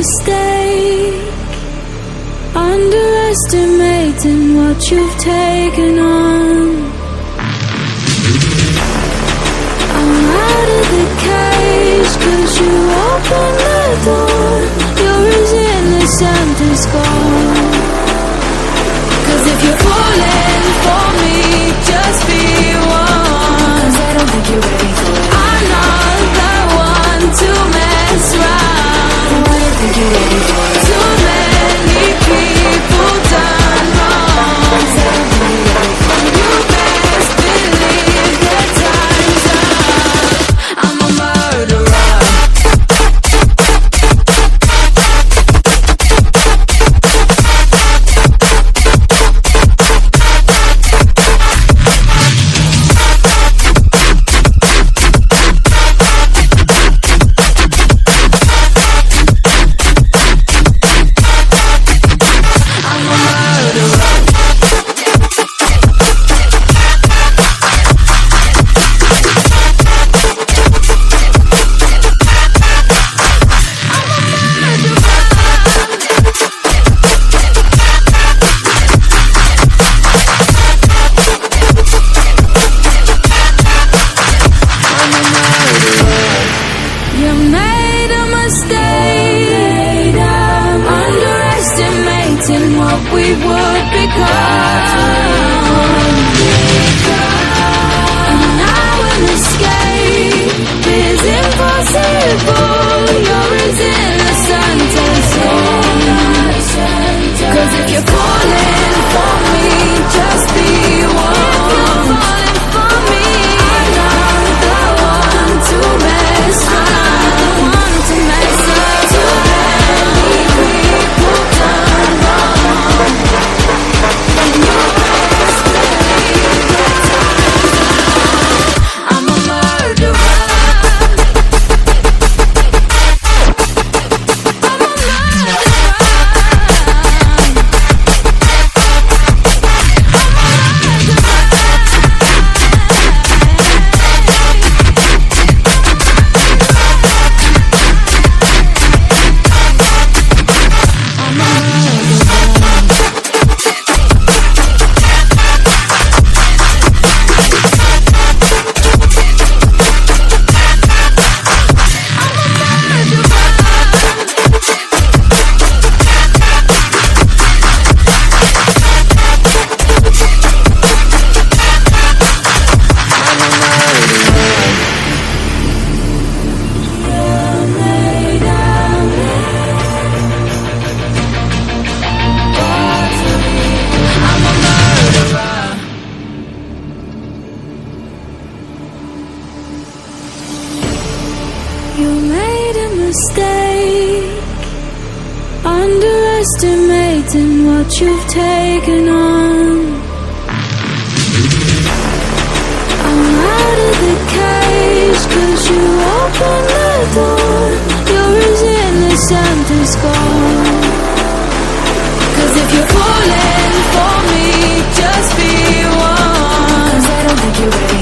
mistake, underestimating what you've taken on. I'm out of the cage, 'cause you opened the door. You're as innocent as gold. 'Cause if you're falling for me, just be one. 'Cause I don't think you're ready for it. I'm not the one to mess around. No, I don't think you're ready for it. Too many people done wrong. 'Cause I don't think you're ready for it. You best believe that time's up. I'm a murderer. You made a mistake, underestimating what we would become. And now an escape is impossible. You're as innocent as gold. 'Cause if you're falling for me, just be one. If you're falling for me, I'm not the one to mess around. One to mess up. Too many people done wrong. You best believe that time's up. I'm a murderer. I'm a murderer. You made a mistake, underestimating what you've taken on. I'm out of the cage, 'cause you opened the door. You're as innocent as gold. 'Cause if you're falling for me, just be one. 'Cause I don't think you're ready.